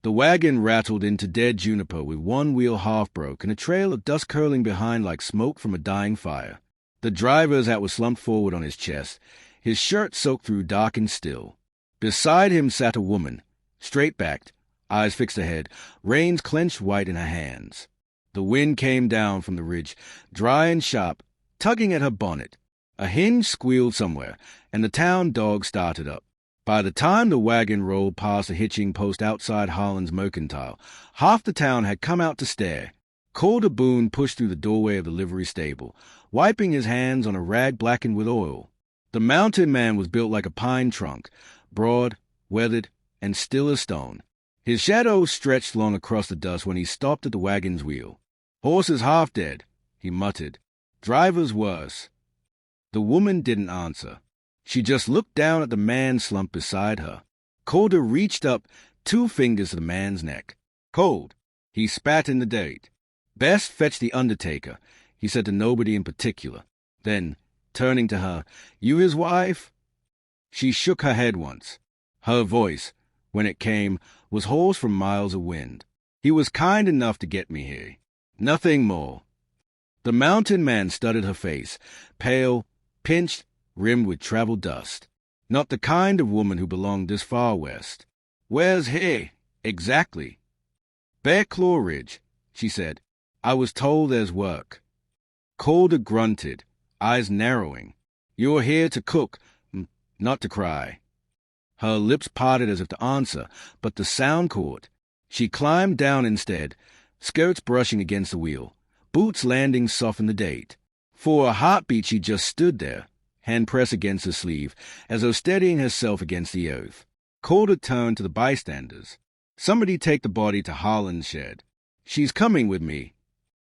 The wagon rattled into dead juniper with one wheel half broke and a trail of dust curling behind like smoke from a dying fire. The driver's hat was slumped forward on his chest, his shirt soaked through, dark and still. Beside him sat a woman, straight-backed, eyes fixed ahead, reins clenched white in her hands. The wind came down from the ridge, dry and sharp, tugging at her bonnet. A hinge squealed somewhere, and the town dog started up. By the time the wagon rolled past a hitching post outside Holland's Mercantile, half the town had come out to stare. Calder Boone pushed through the doorway of the livery stable, wiping his hands on a rag blackened with oil. The mounted man was built like a pine trunk, broad, weathered, and still as stone. His shadow stretched long across the dust when he stopped at the wagon's wheel. "Horses half dead," he muttered. "Driver's worse." The woman didn't answer. She just looked down at the man slumped beside her. Calder reached up, 2 fingers to the man's neck. "Cold." He spat in the dirt. "Best fetch the undertaker," he said to nobody in particular. Then, turning to her, "You his wife?" She shook her head once. Her voice, when it came, was hoarse from miles of wind. "He was kind enough to get me here. Nothing more." The mountain man studied her face, pale, pinched, rimmed with traveled dust. Not the kind of woman who belonged this far west. "Where's he, exactly?" "Bearclaw Ridge," she said. "I was told there's work." Calder grunted, eyes narrowing. "You're here to cook, not to cry." Her lips parted as if to answer, but the sound caught. She climbed down instead, skirts brushing against the wheel, boots landing soft in the dirt. For a heartbeat she just stood there, hand pressed against her sleeve, as though steadying herself against the earth. Calder turned to the bystanders. "Somebody take the body to Harlan's shed. She's coming with me."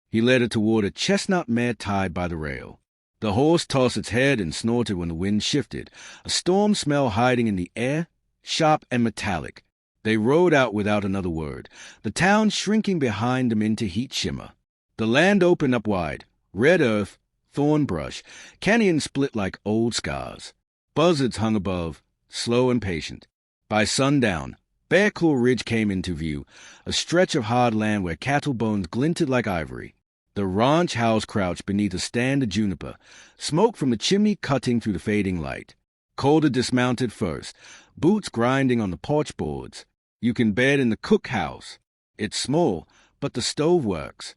He led her toward a chestnut mare tied by the rail. The horse tossed its head and snorted when the wind shifted, a storm smell hiding in the air, sharp and metallic. They rode out without another word, the town shrinking behind them into heat shimmer. The land opened up wide, red earth, thorn brush, canyon split like old scars. Buzzards hung above, slow and patient. By sundown, Bearclaw Ridge came into view, a stretch of hard land where cattle bones glinted like ivory. The ranch house crouched beneath a stand of juniper, smoke from the chimney cutting through the fading light. Calder dismounted first, boots grinding on the porch boards. "You can bed in the cookhouse. It's small, but the stove works."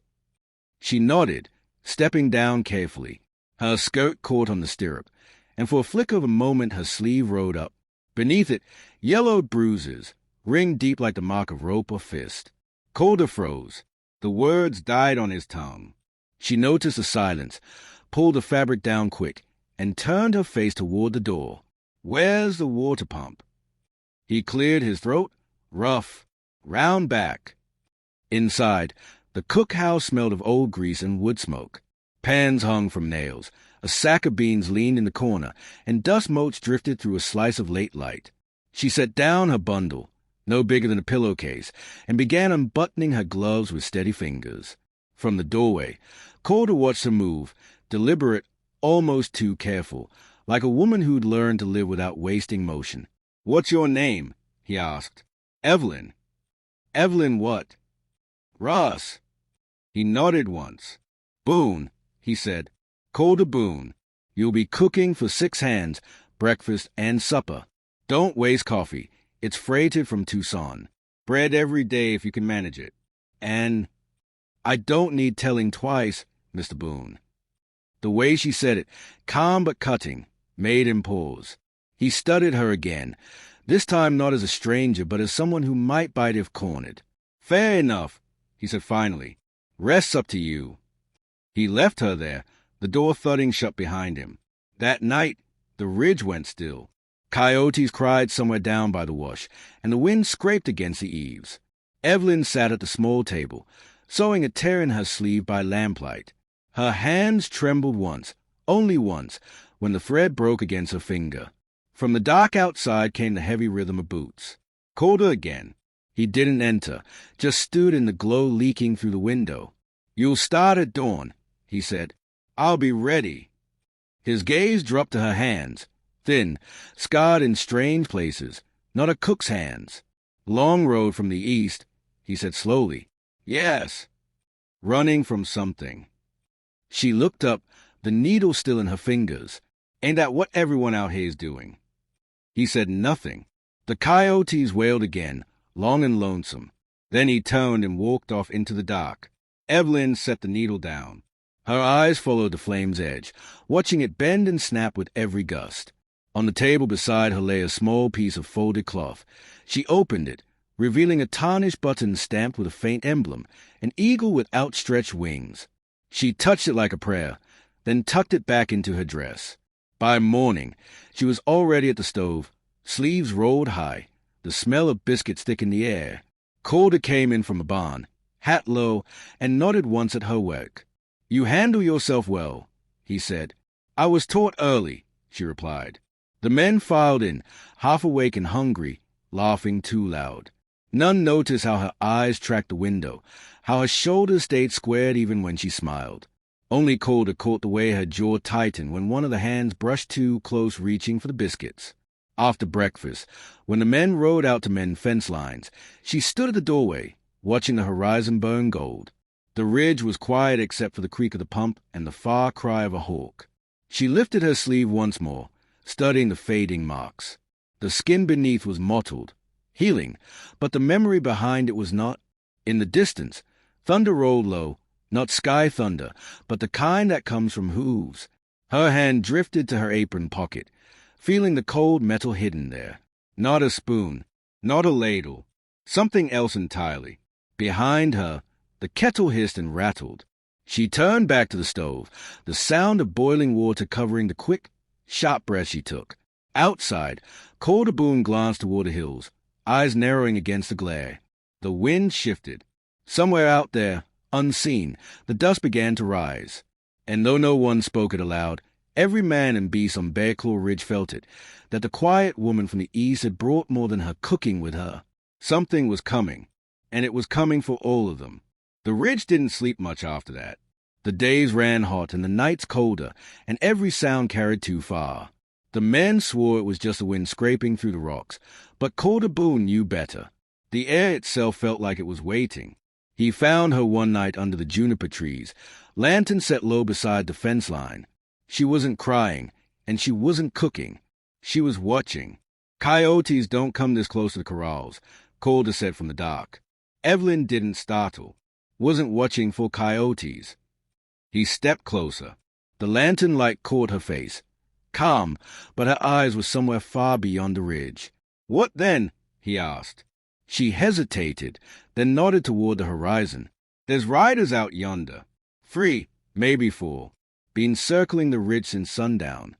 She nodded, stepping down carefully. Her skirt caught on the stirrup, and for a flick of a moment her sleeve rode up. Beneath it, yellowed bruises, ringed deep like the mark of rope or fist. Calder froze. The words died on his tongue. She noticed the silence, pulled the fabric down quick, and turned her face toward the door. "Where's the water pump?" He cleared his throat, rough, round back. Inside, the cookhouse smelled of old grease and wood smoke. Pans hung from nails, a sack of beans leaned in the corner, and dust motes drifted through a slice of late light. She set down her bundle, no bigger than a pillowcase, and began unbuttoning her gloves with steady fingers. From the doorway, Calder watched her move, deliberate, almost too careful, like a woman who'd learned to live without wasting motion. "What's your name?" he asked. "Eveline." "Eveline what?" "Ross." He nodded once. "Boone," he said. "Calder Boone. You'll be cooking for 6 hands, breakfast and supper. Don't waste coffee. It's freighted from Tucson. Bread every day if you can manage it. And I don't need telling twice, Mr. Boone." The way she said it, calm but cutting, made him pause. He studied her again, this time not as a stranger, but as someone who might bite if cornered. "Fair enough," he said finally. "Rest's up to you." He left her there, the door thudding shut behind him. That night, the ridge went still. Coyotes cried somewhere down by the wash, and the wind scraped against the eaves. Eveline sat at the small table, sewing a tear in her sleeve by lamplight. Her hands trembled once, only once, when the thread broke against her finger. From the dark outside came the heavy rhythm of boots. Calder again. He didn't enter, just stood in the glow leaking through the window. "You'll start at dawn," he said. "I'll be ready." His gaze dropped to her hands, thin, scarred in strange places, not a cook's hands. Long road from the east, he said slowly. Yes. Running from something. She looked up, the needle still in her fingers. Ain't that what everyone out here's doing? He said nothing. The coyotes wailed again, long and lonesome. Then he turned and walked off into the dark. Eveline set the needle down. Her eyes followed the flame's edge, watching it bend and snap with every gust. On the table beside her lay a small piece of folded cloth. She opened it, revealing a tarnished button stamped with a faint emblem, an eagle with outstretched wings. She touched it like a prayer, then tucked it back into her dress. By morning, she was already at the stove, sleeves rolled high, the smell of biscuits thick in the air. Calder came in from a barn, hat low, and nodded once at her work. "You handle yourself well," he said. "I was taught early," she replied. The men filed in, half awake and hungry, laughing too loud. None noticed how her eyes tracked the window, how her shoulders stayed squared even when she smiled. Only Calder caught the way her jaw tightened when one of the hands brushed too close, reaching for the biscuits. After breakfast, when the men rode out to mend fence lines, she stood at the doorway, watching the horizon burn gold. The ridge was quiet except for the creak of the pump and the far cry of a hawk. She lifted her sleeve once more, studying the fading marks. The skin beneath was mottled, healing, but the memory behind it was not. In the distance, thunder rolled low, not sky thunder, but the kind that comes from hooves. Her hand drifted to her apron pocket, feeling the cold metal hidden there. Not a spoon, not a ladle, something else entirely. Behind her, the kettle hissed and rattled. She turned back to the stove, the sound of boiling water covering the quick, sharp breath she took. Outside, Calder Boone glanced toward the hills, eyes narrowing against the glare. The wind shifted. Somewhere out there, unseen, the dust began to rise. And though no one spoke it aloud, every man and beast on Bearclaw Ridge felt it, that the quiet woman from the east had brought more than her cooking with her. Something was coming, and it was coming for all of them. The ridge didn't sleep much after that. The days ran hot and the nights colder, and every sound carried too far. The men swore it was just the wind scraping through the rocks, but Calder Boone knew better. The air itself felt like it was waiting. He found her one night under the juniper trees, lantern set low beside the fence line. She wasn't crying, and she wasn't cooking. She was watching. "Coyotes don't come this close to the corrals," Calder said from the dark. Eveline didn't startle, wasn't watching for coyotes. He stepped closer. The lantern light caught her face. Calm, but her eyes were somewhere far beyond the ridge. "What then?" he asked. She hesitated, then nodded toward the horizon. "There's riders out yonder. 3, maybe 4. Been circling the ridge since sundown."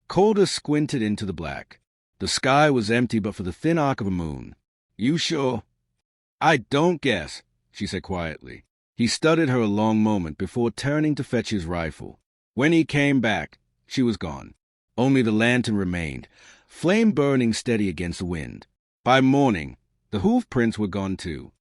Calder squinted into the black. The sky was empty but for the thin arc of a moon. "You sure?" "I don't guess," she said quietly. He studied her a long moment before turning to fetch his rifle. When he came back, she was gone. Only the lantern remained, flame burning steady against the wind. By morning, the hoof prints were gone too.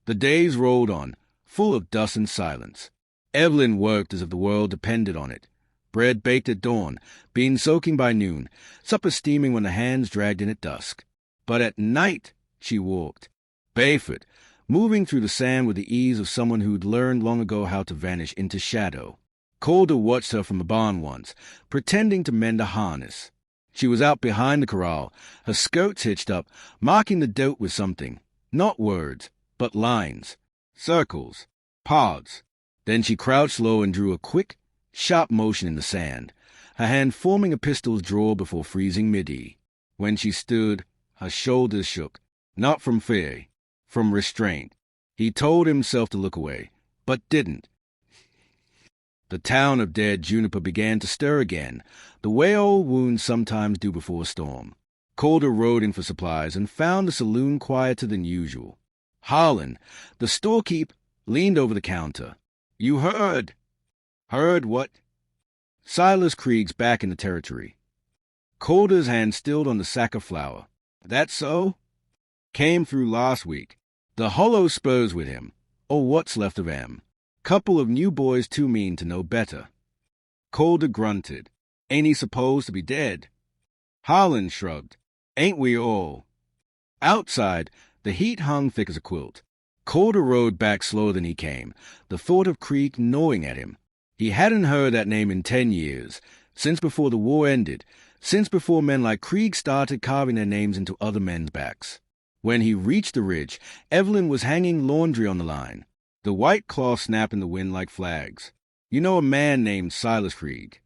The days rolled on, full of dust and silence. Eveline worked as if the world depended on it. Bread baked at dawn, beans soaking by noon, supper steaming when the hands dragged in at dusk. But at night she walked, barefoot, moving through the sand with the ease of someone who'd learned long ago how to vanish into shadow. Calder watched her from the barn once, pretending to mend a harness. She was out behind the corral, her skirts hitched up, marking the dirt with something. Not words, but lines, circles, pods. Then she crouched low and drew a quick, sharp motion in the sand, her hand forming a pistol's draw before freezing midi. When she stood, her shoulders shook, not from fear, from restraint. He told himself to look away, but didn't. The town of dead juniper began to stir again, the way old wounds sometimes do before a storm. Calder rode in for supplies and found the saloon quieter than usual. Harlan, the storekeep, leaned over the counter. "You heard?" "Heard what?" Silas Krieg's back in the territory. Calder's hand stilled on the sack of flour. "That so?" "Came through last week. The hollow spurs with him, or what's left of him. Couple of new boys too mean to know better." Calder grunted. "Ain't he supposed to be dead?" Harlan shrugged. "Ain't we all?" Outside, the heat hung thick as a quilt. Calder rode back slower than he came, the thought of Krieg gnawing at him. He hadn't heard that name in 10 years, since before the war ended, since before men like Krieg started carving their names into other men's backs. When he reached the ridge, Eveline was hanging laundry on the line. The white cloth snapped in the wind like flags. "You know a man named Silas Krieg?"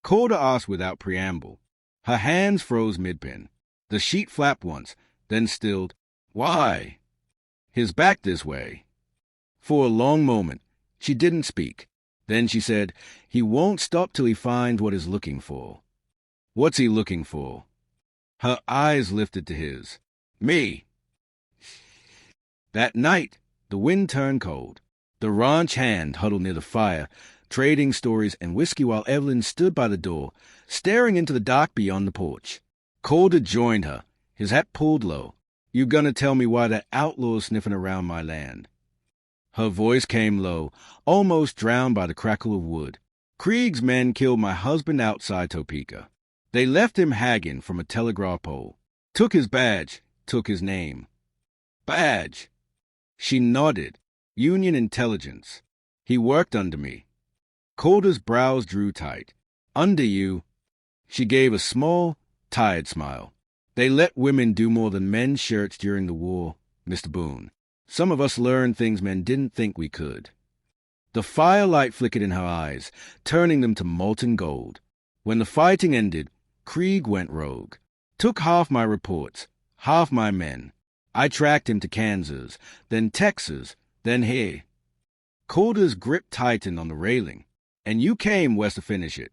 Calder asked without preamble. Her hands froze mid-pin. The sheet flapped once, then stilled. "Why?" "His back this way." For a long moment, she didn't speak. Then she said, "He won't stop till he finds what he's looking for." "What's he looking for?" Her eyes lifted to his. "Me." That night, the wind turned cold. The ranch hand huddled near the fire, trading stories and whiskey while Eveline stood by the door, staring into the dark beyond the porch. Calder joined her, his hat pulled low. "You gonna tell me why that outlaw's sniffing around my land?" Her voice came low, almost drowned by the crackle of wood. "Krieg's men killed my husband outside Topeka. They left him hanging from a telegraph pole. Took his badge, took his name." "Badge?" She nodded. "Union intelligence. He worked under me." Calder's brows drew tight. "Under you?" She gave a small, tired smile. "They let women do more than men's shirts during the war, Mr. Boone. Some of us learned things men didn't think we could." The firelight flickered in her eyes, turning them to molten gold. When the fighting ended, Krieg went rogue. Took half my reports, half my men. I tracked him to Kansas, then Texas, then here. Calder's grip tightened on the railing. "And you came west to finish it."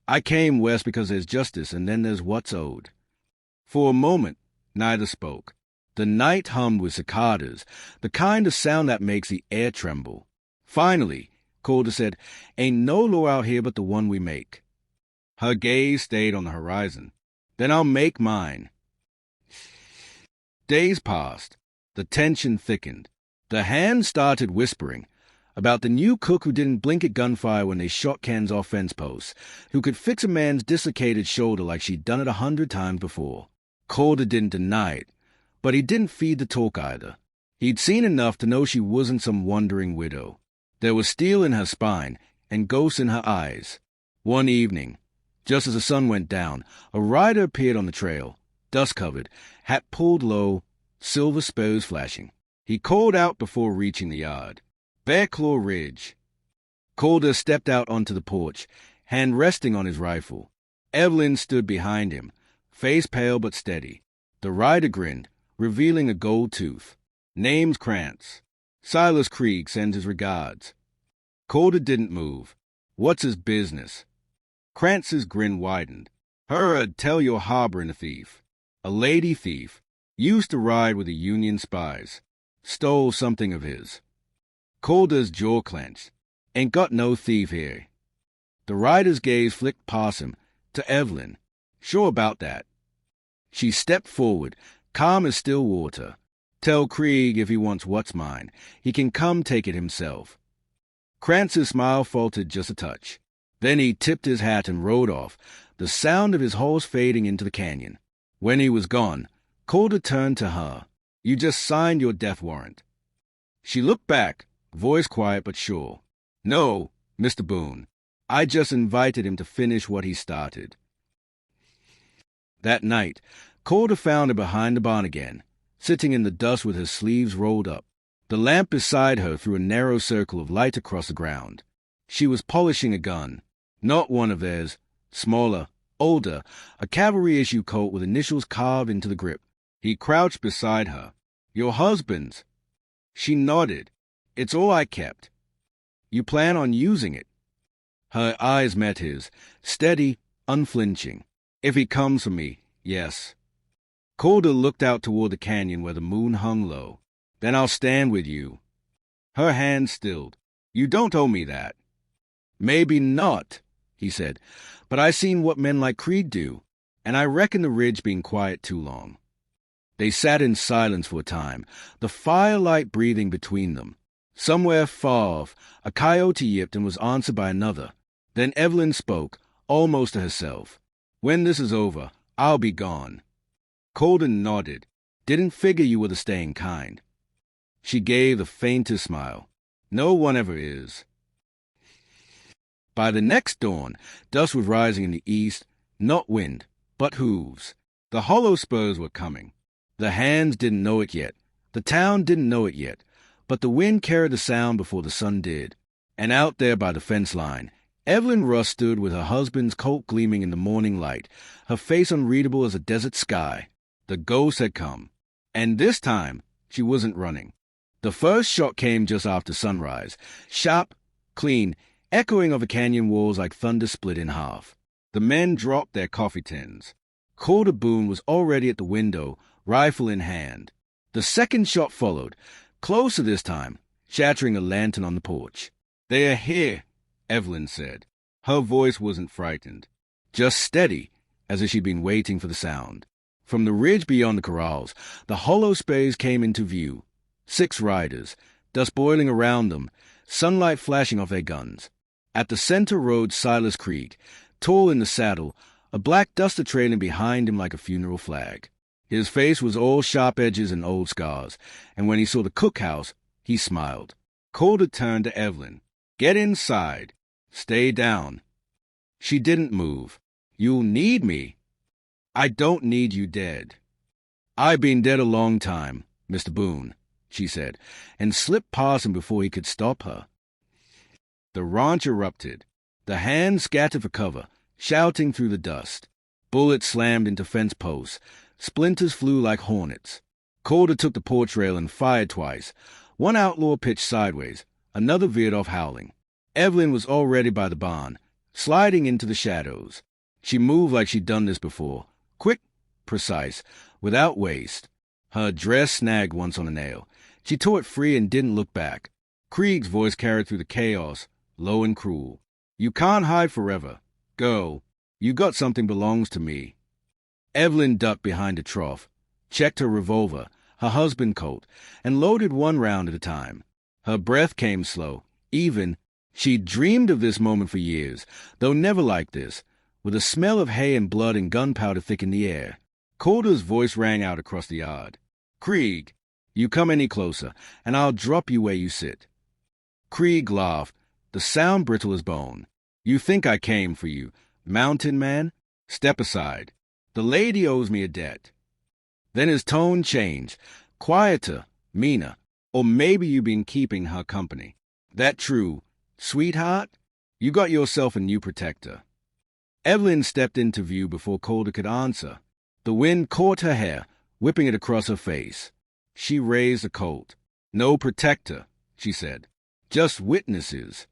"I came west because there's justice and then there's what's owed." For a moment, neither spoke. The night hummed with cicadas, the kind of sound that makes the air tremble. Finally, Calder said, "Ain't no law out here but the one we make." Her gaze stayed on the horizon. "Then I'll make mine." Days passed. The tension thickened. The hands started whispering about the new cook who didn't blink at Gunfire when they shot cans off fence posts, who could fix a man's dislocated shoulder like she'd done it 100 times before. Calder didn't deny it, but he didn't feed the talk either. He'd seen enough to know she wasn't some wandering widow. There was steel in her spine and ghosts in her eyes. One evening, just as the sun went down, a rider appeared on the trail, dust-covered, hat pulled low, silver spurs flashing. He called out before reaching the yard. "Bearclaw Ridge." Calder stepped out onto the porch, hand resting on his rifle. Eveline stood behind him, face pale but steady. The rider grinned, revealing a gold tooth. "Name's Krantz. Silas Krieg sends his regards." Calder didn't move. "What's his business?" Krantz's grin widened. "Heard tell you're harboring a thief. A lady thief. Used to ride with the Union spies. Stole something of his." Calder's jaw clenched. "Ain't got no thief here." The rider's gaze flicked past him, to Eveline. "Sure about that." She stepped forward, calm as still water. "Tell Krieg if he wants what's mine, he can come take it himself." Krantz's smile faltered just a touch. Then he tipped his hat and rode off, the sound of his horse fading into the canyon. When he was gone, Calder turned to her. "You just signed your death warrant." She looked back, voice quiet but sure. "No, Mr. Boone. I just invited him to finish what he started." That night, Calder found her behind the barn again, sitting in the dust with her sleeves rolled up. The lamp beside her threw a narrow circle of light across the ground. She was polishing a gun. Not one of theirs. Smaller, older, a cavalry-issue Colt with initials carved into the grip. He crouched beside her. "Your husband's." She nodded. "It's all I kept." "You plan on using it?" Her eyes met his, steady, unflinching. "If he comes for me, yes." Calder looked out toward the canyon where the moon hung low. "Then I'll stand with you." Her hand stilled. "You don't owe me that." "Maybe not," he said, "but I seen what men like Krieg do, and I reckon the ridge been quiet too long." They sat in silence for a time, the firelight breathing between them. Somewhere far off, a coyote yipped and was answered by another. Then Eveline spoke, almost to herself. "When this is over, I'll be gone." Calder nodded. Didn't figure you were the staying kind. She gave the faintest smile. No one ever is. By the next dawn, dust was rising in the east, not wind, but hooves. The hollow spurs were coming. The hands didn't know it yet. The town didn't know it yet. But the wind carried the sound before the sun did. And out there by the fence line, Eveline Ross stood with her husband's coat gleaming in the morning light, her face unreadable as a desert sky. The ghost had come. And this time, she wasn't running. The first shot came just after sunrise, sharp, clean, echoing over canyon walls like thunder split in half. The men dropped their coffee tins. Calder Boone was already at the window, rifle in hand. The second shot followed, closer this time, shattering a lantern on the porch. "They are here," Eveline said. Her voice wasn't frightened, just steady, as if she'd been waiting for the sound. From the ridge beyond the corrals, the hollow spays came into view. 6 riders, dust boiling around them, sunlight flashing off their guns. At the center rode Silas Krieg, tall in the saddle, a black duster trailing behind him like a funeral flag. His face was all sharp edges and old scars, and when he saw the cookhouse, he smiled. Calder turned to Eveline. "Get inside. Stay down." She didn't move. "You'll need me." "I don't need you dead." "I've been dead a long time, Mr. Boone," she said, and slipped past him before he could stop her. The ranch erupted. The hands scattered for cover, shouting through the dust. Bullets slammed into fence posts. Splinters flew like hornets. Calder took the porch rail and fired twice. One outlaw pitched sideways. Another veered off howling. Eveline was already by the barn, sliding into the shadows. She moved like she'd done this before. Quick, precise, without waste. Her dress snagged once on a nail. She tore it free and didn't look back. Krieg's voice carried through the chaos, low and cruel. "You can't hide forever. Go. You got something belongs to me." Eveline ducked behind a trough, checked her revolver, her husband's coat, and loaded one round at a time. Her breath came slow, even. She'd dreamed of this moment for years, though never like this, with a smell of hay and blood and gunpowder thick in the air. Calder's voice rang out across the yard. "Krieg, you come any closer, and I'll drop you where you sit." Krieg laughed, the sound brittle as bone. "You think I came for you, mountain man? Step aside. The lady owes me a debt." Then his tone changed, quieter, meaner. "Or maybe you've been keeping her company. That true, sweetheart? You got yourself a new protector." Eveline stepped into view before Calder could answer. The wind caught her hair, whipping it across her face. She raised a Colt. "No protector," she said. "Just witnesses."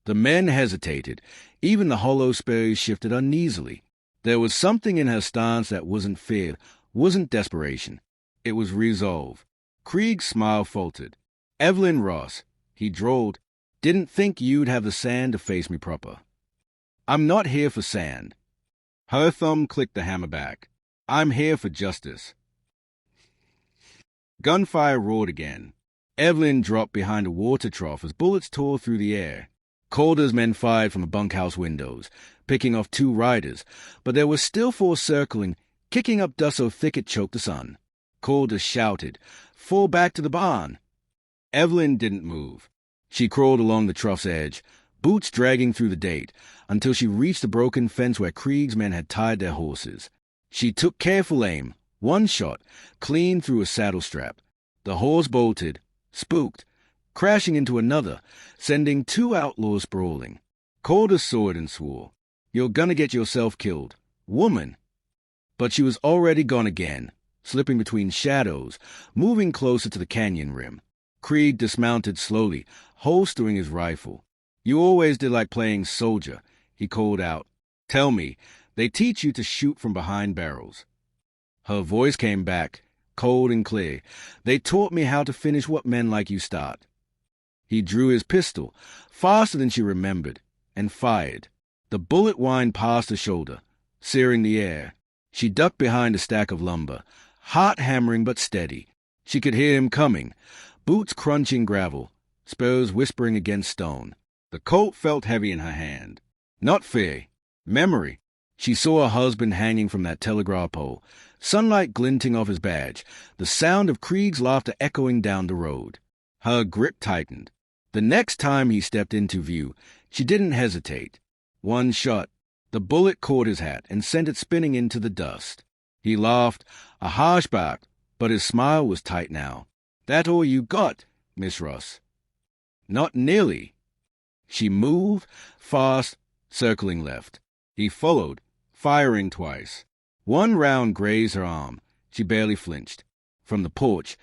The men hesitated. Even the hollow spays shifted uneasily. There was something in her stance that wasn't fear, wasn't desperation. It was resolve. Krieg's smile faltered. "Eveline Ross," he drawled, "didn't think you'd have the sand to face me proper." "I'm not here for sand." Her thumb clicked the hammer back. "I'm here for justice." Gunfire roared again. Eveline dropped behind a water trough as bullets tore through the air. Calder's men fired from the bunkhouse windows, picking off 2 riders, but there were still 4 circling, kicking up dust so thick it choked the sun. Calder shouted, "Fall back to the barn." Eveline didn't move. She crawled along the trough's edge, boots dragging through the date, until she reached the broken fence where Krieg's men had tied their horses. She took careful aim, one shot, clean through a saddle strap. The horse bolted, spooked, crashing into another, sending 2 outlaws sprawling. Calder saw it and swore, "You're gonna get yourself killed, woman." But she was already gone again, slipping between shadows, moving closer to the canyon rim. Krieg dismounted slowly, holstering his rifle. "You always did like playing soldier," he called out. "Tell me, they teach you to shoot from behind barrels." Her voice came back, cold and clear. "They taught me how to finish what men like you start." He drew his pistol, faster than she remembered, and fired. The bullet whined past her shoulder, searing the air. She ducked behind a stack of lumber, heart hammering but steady. She could hear him coming, boots crunching gravel, spurs whispering against stone. The Colt felt heavy in her hand. Not fear, memory. She saw her husband hanging from that telegraph pole, sunlight glinting off his badge, the sound of Krieg's laughter echoing down the road. Her grip tightened. The next time he stepped into view, she didn't hesitate. One shot. The bullet caught his hat and sent it spinning into the dust. He laughed, a harsh bark, but his smile was tight now. "That all you got, Miss Ross?" "Not nearly." She moved, fast, circling left. He followed, firing twice. One round grazed her arm. She barely flinched. From the porch,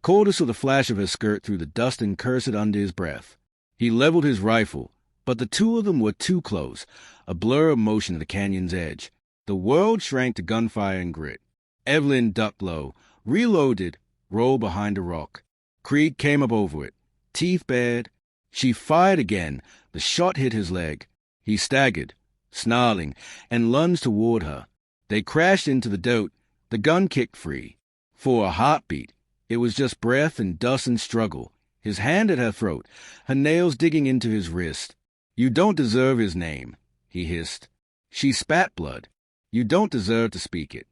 Calder saw the flash of her skirt through the dust and cursed under his breath. He leveled his rifle, but the two of them were too close, a blur of motion at the canyon's edge. The world shrank to gunfire and grit. Eveline ducked low, reloaded, rolled behind a rock. Krieg came up over it, teeth bared. She fired again. The shot hit his leg. He staggered, snarling, and lunged toward her. They crashed into the dirt. The gun kicked free. For a heartbeat, it was just breath and dust and struggle. His hand at her throat, her nails digging into his wrist. "You don't deserve his name," he hissed. She spat blood. "You don't deserve to speak it."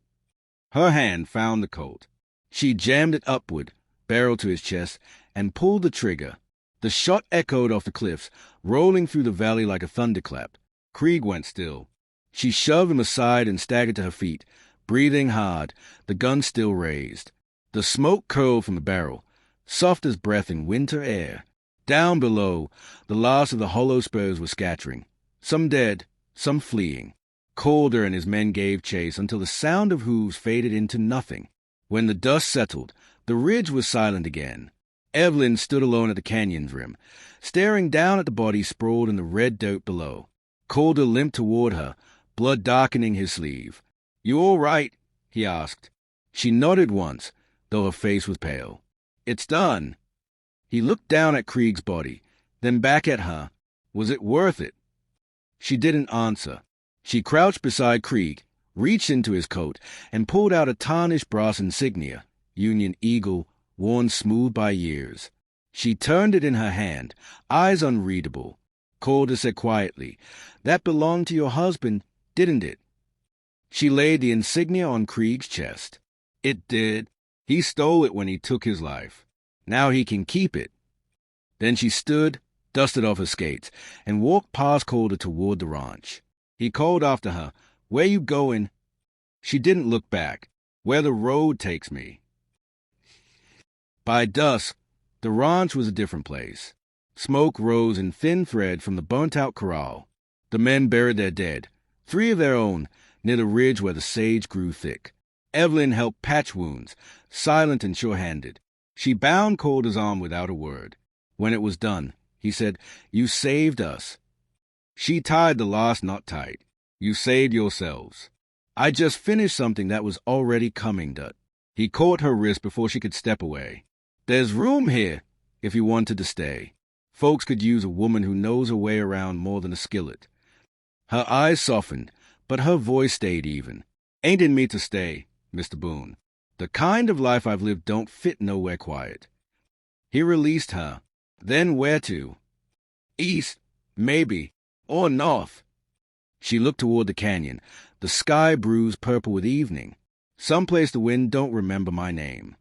Her hand found the Colt. She jammed it upward, barrel to his chest, and pulled the trigger. The shot echoed off the cliffs, rolling through the valley like a thunderclap. Krieg went still. She shoved him aside and staggered to her feet, breathing hard, the gun still raised. The smoke curled from the barrel, soft as breath in winter air. Down below, the last of the hollow spurs were scattering, some dead, some fleeing. Calder and his men gave chase until the sound of hooves faded into nothing. When the dust settled, the ridge was silent again. Eveline stood alone at the canyon's rim, staring down at the body sprawled in the red dirt below. Calder limped toward her, blood darkening his sleeve. "You all right?" he asked. She nodded once, though her face was pale. "It's done." He looked down at Krieg's body, then back at her. Was it worth it? She didn't answer. She crouched beside Krieg, reached into his coat, and pulled out a tarnished brass insignia, Union Eagle, worn smooth by years. She turned it in her hand, eyes unreadable. Calder said quietly, "That belonged to your husband, didn't it?" She laid the insignia on Krieg's chest. "It did. He stole it when he took his life. Now he can keep it." Then she stood, dusted off her skates, and walked past Calder toward the ranch. He called after her, "Where you going?" She didn't look back. "Where the road takes me." By dusk, the ranch was a different place. Smoke rose in thin thread from the burnt-out corral. The men buried their dead, 3 of their own, near the ridge where the sage grew thick. Eveline helped patch wounds, silent and sure-handed. She bound Calder's arm without a word. When it was done, he said, "You saved us." She tied the last knot tight. "You saved yourselves." "I just finished something that was already coming, Dut." He caught her wrist before she could step away. "There's room here, if you wanted to stay. Folks could use a woman who knows her way around more than a skillet." Her eyes softened, but her voice stayed even. "Ain't in me to stay, Mr. Boone. The kind of life I've lived don't fit nowhere quiet." He released her. "Then where to?" "East, maybe, or north." She looked toward the canyon, the sky bruised purple with evening. "Someplace the wind don't remember my name."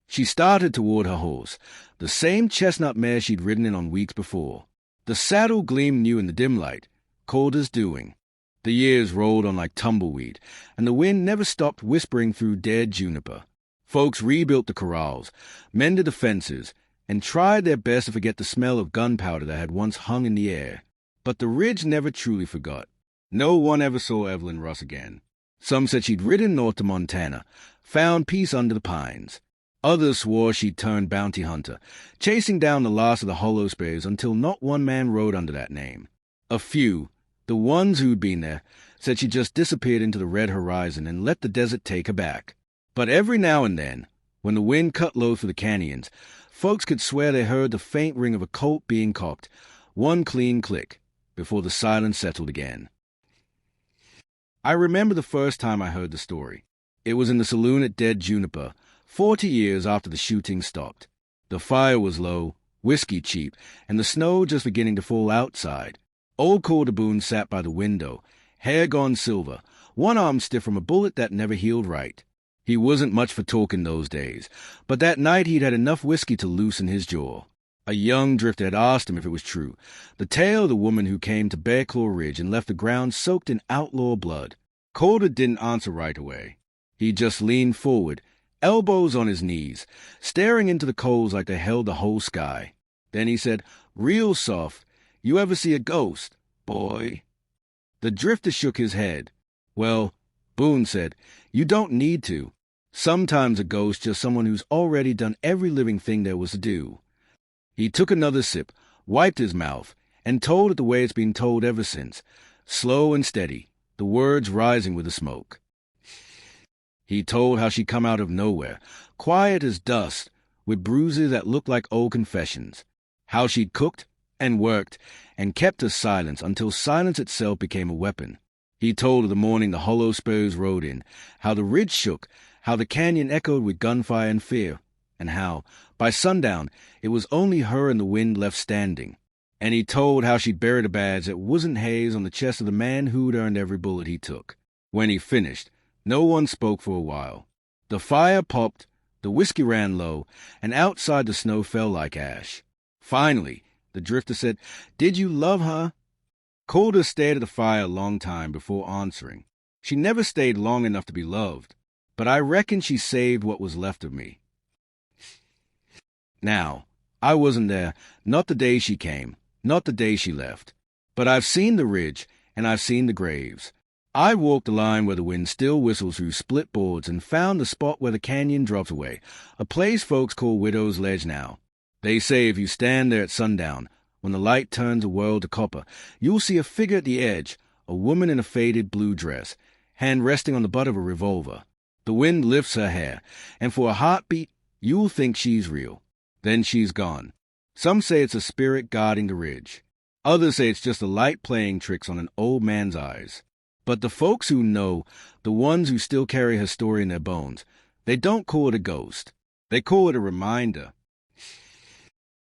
She started toward her horse, the same chestnut mare she'd ridden in on weeks before. The saddle gleamed new in the dim light, Calder's doing. The years rolled on like tumbleweed, and the wind never stopped whispering through dead juniper. Folks rebuilt the corrals, mended the fences, and tried their best to forget the smell of gunpowder that had once hung in the air. But the ridge never truly forgot. No one ever saw Eveline Ross again. Some said she'd ridden north to Montana, found peace under the pines. Others swore she'd turned bounty hunter, chasing down the last of the hollow spears until not one man rode under that name. A few, the ones who'd been there, said she just disappeared into the red horizon and let the desert take her back. But every now and then, when the wind cut low through the canyons, folks could swear they heard the faint ring of a Colt being cocked, one clean click, before the silence settled again. I remember the first time I heard the story. It was in the saloon at Dead Juniper, 40 years after the shooting stopped. The fire was low, whiskey cheap, and the snow just beginning to fall outside. Old Calder Boone sat by the window, hair gone silver, one arm stiff from a bullet that never healed right. He wasn't much for talking those days, but that night he'd had enough whiskey to loosen his jaw. A young drifter had asked him if it was true, the tale of the woman who came to Bearclaw Ridge and left the ground soaked in outlaw blood. Calder didn't answer right away. He just leaned forward, elbows on his knees, staring into the coals like they held the whole sky. Then he said, real soft, "You ever see a ghost, boy?" The drifter shook his head. "Well," Boone said, "you don't need to. Sometimes a ghost just someone who's already done every living thing there was to do." He took another sip, wiped his mouth, and told it the way it's been told ever since, slow and steady, the words rising with the smoke. He told how she'd come out of nowhere, quiet as dust, with bruises that looked like old confessions. How she'd cooked and worked and kept her silence until silence itself became a weapon. He told of the morning the hollow spurs rode in, how the ridge shook, how the canyon echoed with gunfire and fear, and how, by sundown, it was only her and the wind left standing. And he told how she'd buried a badge that wasn't Hayes on the chest of the man who'd earned every bullet he took. When he finished, no one spoke for a while. The fire popped, the whiskey ran low, and outside the snow fell like ash. Finally, the drifter said, "Did you love her?" Calder stared at the fire a long time before answering. "She never stayed long enough to be loved, but I reckon she saved what was left of me." Now, I wasn't there, not the day she came, not the day she left. But I've seen the ridge, and I've seen the graves. I walked the line where the wind still whistles through split boards and found the spot where the canyon drops away, a place folks call Widow's Ledge now. They say if you stand there at sundown, when the light turns a world to copper, you'll see a figure at the edge, a woman in a faded blue dress, hand resting on the butt of a revolver. The wind lifts her hair, and for a heartbeat, you'll think she's real. Then she's gone. Some say it's a spirit guarding the ridge. Others say it's just the light playing tricks on an old man's eyes. But the folks who know, the ones who still carry her story in their bones, they don't call it a ghost. They call it a reminder.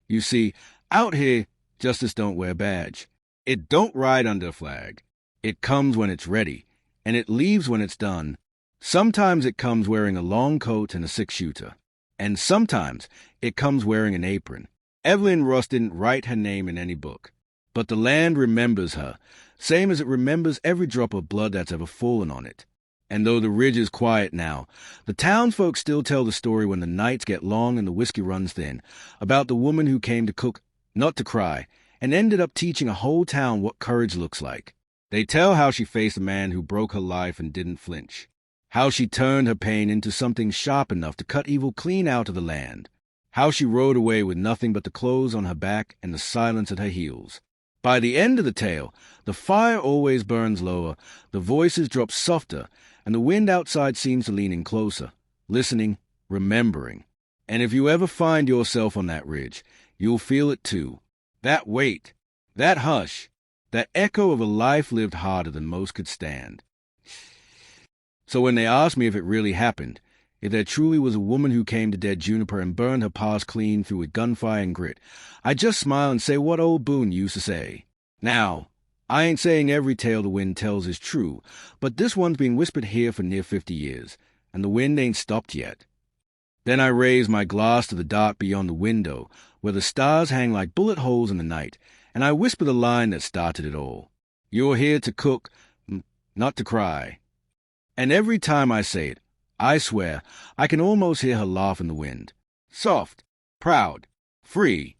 You see, out here, justice don't wear a badge. It don't ride under a flag. It comes when it's ready, and it leaves when it's done. Sometimes it comes wearing a long coat and a six-shooter. And sometimes it comes wearing an apron. Eveline Ross didn't write her name in any book. But the land remembers her, same as it remembers every drop of blood that's ever fallen on it. And though the ridge is quiet now, the townsfolk still tell the story when the nights get long and the whiskey runs thin, about the woman who came to cook, not to cry, and ended up teaching a whole town what courage looks like. They tell how she faced a man who broke her life and didn't flinch. How she turned her pain into something sharp enough to cut evil clean out of the land. How she rode away with nothing but the clothes on her back and the silence at her heels. By the end of the tale, the fire always burns lower, the voices drop softer, and the wind outside seems to lean in closer, listening, remembering. And if you ever find yourself on that ridge, you'll feel it too. That weight, that hush, that echo of a life lived harder than most could stand. So when they asked me if it really happened, if there truly was a woman who came to dead Juniper and burned her past clean through with gunfire and grit, I just smile and say what old Boone used to say. Now, I ain't saying every tale the wind tells is true, but this one's been whispered here for near 50 years, and the wind ain't stopped yet. Then I raise my glass to the dark beyond the window, where the stars hang like bullet holes in the night, and I whisper the line that started it all. You're here to cook, not to cry. And every time I say it, I swear, I can almost hear her laugh in the wind. Soft, proud, free.